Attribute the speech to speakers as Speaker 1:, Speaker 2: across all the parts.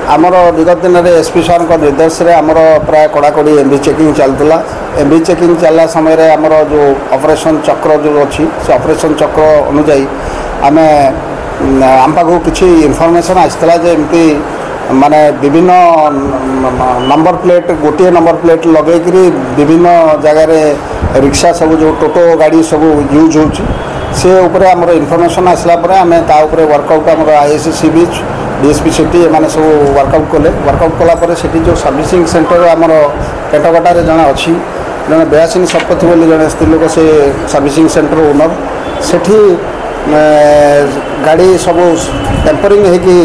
Speaker 1: आमर विगत दिन में एसपी सर निर्देश में आमर प्राय कड़ाकड़ी एमबी चेकिंग चलता। एमबी चेकिंग चलला समय आमर जो ऑपरेशन चक्र जो अच्छी से ऑपरेशन चक्र अनुजाई आम आम पाखु किसी इनफॉरमेशन आसाला एमती माने विभिन्न नंबर प्लेट गोटे नंबर प्लेट लगे विभिन्न जगार रिक्शा सब जो टोटो गाड़ी सब यूज हो आमर इनफॉरमेशन आसला आम वर्कआउट आम आईएससी सी बीच डीएसपी सिटी एम सब वर्कआउट कले। वर्कआउट कलापर से जो सर्विसिंग सेंटर आमर पेटकटार जड़े अच्छी जड़े बेआसिनी शतपथी बोली जड़े स्त्री लोक से सर्विसिंग सेंटर ओनर से गाड़ी सब टेम्परिंग होगी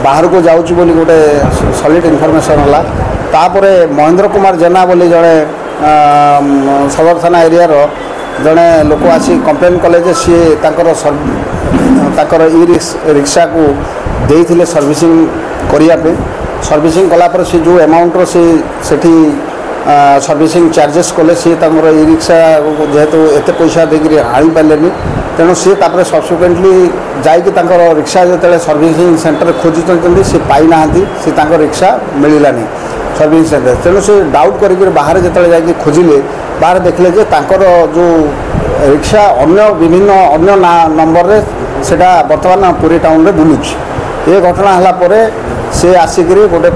Speaker 1: बाहर को जाऊँच बोली गोटे सॉलिड इनफॉरमेशन है। तापर महेंद्र कुमार जेना बोली जड़े सदर थाना एरियार जड़े लोक आसी कंप्लेन कले सी ई रिक्शा को देइथिले सर्विसिंग करने सर्विसिंग कलापर से जो अमाउंटर से सर्विसिंग चार्जेस कले सी ई रिक्शा जेहेतु एत पैसा देकर आनी पारे तेणु सी सब्सिक्वेंटली जाकि रिक्शा जो सर्विसिंग सेंटर खोजुंट सी पाईना सी रिक्शा मिलानी सर्विसिंग सेंटर तेणु से डाउट कर बाहर जो जाकि खोजिले बाहर देखले जो रिक्शा अन्य विभिन्न अन्य नंबर रे सेटा बर्तमान पूरी टाउन रे बुलुची। ये घटना है से आसिक गोटे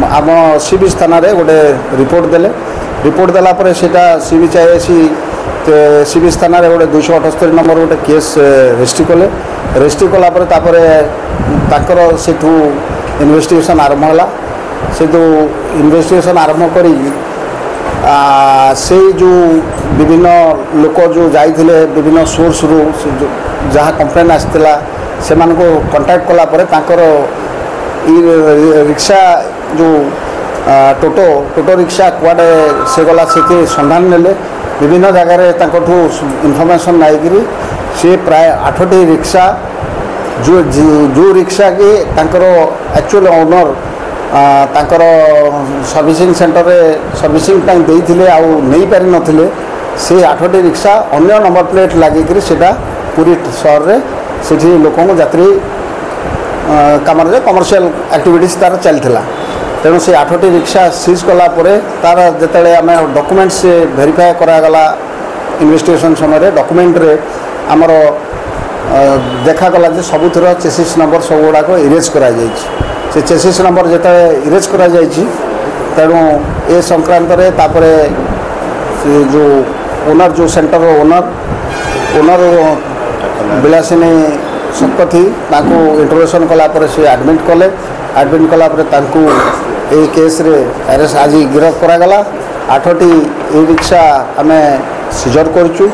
Speaker 1: आम सी बीच थाना गोटे रिपोर्ट देले। रिपोर्ट देला सेटा सी बीच आईएससी सी बीच थाना गोटे 278 नंबर गोटे केस रेजिस्ट्री कले। रेजिस्ट्री कलापर सेठू इन्वेस्टिगेशन आरंभ है। से जो इन्वेस्टिगेशन आरंभ करी से जो विभिन्न लोक जो जाइथिले विभिन्न सोर्स रू जहाँ कंप्लेन आसला से कंटाक्ट कलापर रिक्शा जो टोटो रिक्शा कुआडे से गला से संधान नेले विभिन्न जगार इनफॉरमेशन नाइकी सी प्राय 8टी रिक्शा जो रिक्शा की एक्चुअल ओनर तांकर सर्विसिंग सेंटर रे सर्विसिंग टाइम देइथिले आउ नहीं पारि नथिले से 8टी रिक्शा अन्य नंबर प्लेट लगिकी सेटा पूरी सहर रे सेठी लोकों यात्री काम कमर्शियल एक्टिविटीज तार चलता। तेणु से 8टी रिक्शा सीज कलापर तार जिते आम डॉक्यूमेंट से वेरीफाई करागला इन्वेस्टिगेशन समय डॉक्यूमेंट रे आमर देखागला जे सबुथर चेसिस नंबर सब गुड़ाक इरेज करा से चेसिस नंबर जो इरेज करा तेणु ए संक्रांत जो ओनर जो सेंटर ओनर बिलासिनी शतपथी इंटरोगेशन कलापर से एडमिट कलापर ये केस रे अरेस्ट आज गिरफ करागला। 8टी ई रिक्शा आम सीजर करूँ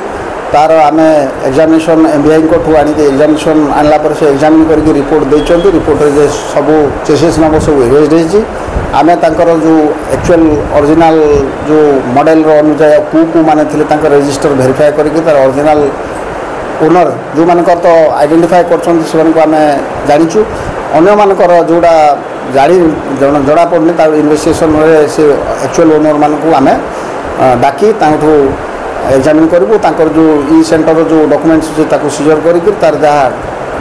Speaker 1: तार आम एग्जामिनेशन एमबीआई को आनी एग्जामिनेशन आनला से एग्जामिन करके रिपोर्ट देते रिपोर्ट रे सब चेसिस नंबर सब इरेज होती आम जो एक्चुअल ओरिजिनल जो मॉडल अनुसार कौ माने रजिस्टर वेरीफाई करके तार ओरिजिनल ओनर जो मानकर तो आइडेंटिफाई कर आम जाचु अन्य मानकर जोड़ा जड़ा पड़नी इन्वेस्टिगेशन से एक्चुअल ओनर मान आम डाकी एग्जामिन करूँ जो ई सेंटर जो डॉक्यूमेंट्स अच्छे सीजर कर तार जहाँ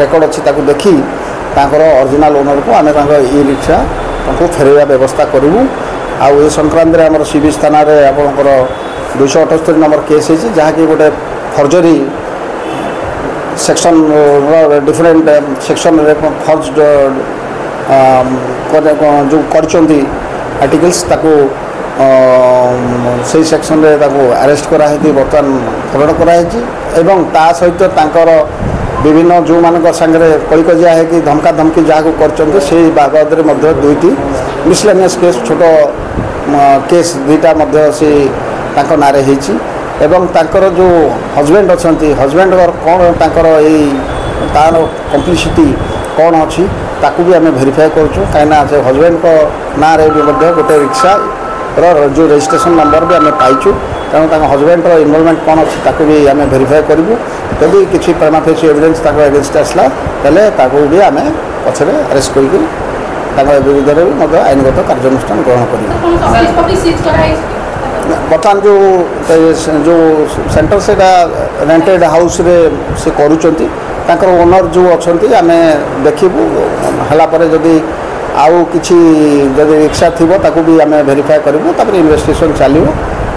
Speaker 1: रेकर्ड अच्छी देखी ओरिजिनल ओनर को आम ई रिक्शा फेरवा व्यवस्था करूँ। आउ ए संक्रांत आम सी बीच थाना आपंकर 278 नंबर केस है जहाँकि गोटे फर्जरी सेक्शन डिफरेंट सेक्शन फर्ज जो करचंती आर्टिकल्स ताको से सेक्शन रे ताको अरेस्ट कराई बर्तमान फरवर्ड कराई एवं ता सहित तांकर विभिन्न जो मान सांगे कलिकजिया है कि धमका धमकी जहाँ कर से बाबद में 2टी मिसलेनियस केस छोट केस 2टा से नारे होती एवं तांकर जो हजबैंड अच्छा हजबैंड कौन तांकर तार कम्प्लिसिटी कौन अच्छी ताकू भी आम वेरीफाई करूँ कहीं हजबैंड को ना रे भी गोटे रिक्शा जो रजिस्ट्रेशन नंबर भी आम पाइचु तेणु हजबैंड इनवॉल्वमेंट कौन अच्छी ताकू भी आम वेरीफाई करूँ जदि किसी प्रेमा फेसी एविडेंस एगेंस्ट आसला ताकू भी आम पछरे अरेस्ट कर विरुद्ध भी आईनगत कार्यानुष्ठान ग्रहण कर बर्तमान जो सेंटर से रेंटेड हाउस रे से करूँ ओनर जो अच्छा आम देखू है जदि आउ किसी जब रिक्शा थी ताकू भी आम भेरीफाए करूँ इन्वेस्टिगेशन चलो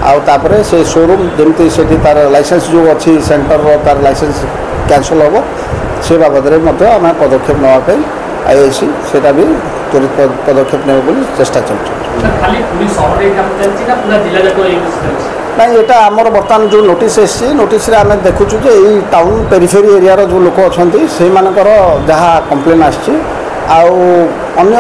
Speaker 1: आउे से शोरूम जमी से तार लाइसेंस जो अच्छी सेंटर तार लाइसेंस कैंसल हम से बाबद में आम पदक्षेप नापी आईआईसी से भी त्वरित पदक्षेप ने चेष्टा चलती ना यहाँ आमर बर्तमान जो नोटिस नोटिस आम देखुचु ये टाउन पेरिफेरी एरिया जो लोक अच्छा से जहाँ कंप्लेन आसी अन्य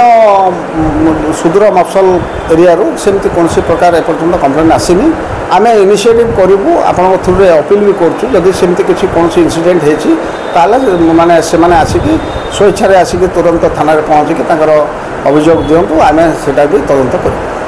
Speaker 1: सुदूर मफसल एरिया सेमती कौन प्रकार एपर्तंत कंप्लेन आसीनी आम इनिशिएटिव करूँ आपण थ्रू अपील भी करूँ जदि सेमती किसी कौन इनसीडेंट होती माने से माने आसिकी स्वेच्छा आसिकी तुरंत थाना पहुँचिकी अभियोग दिंतु आम से तदंत करूँ।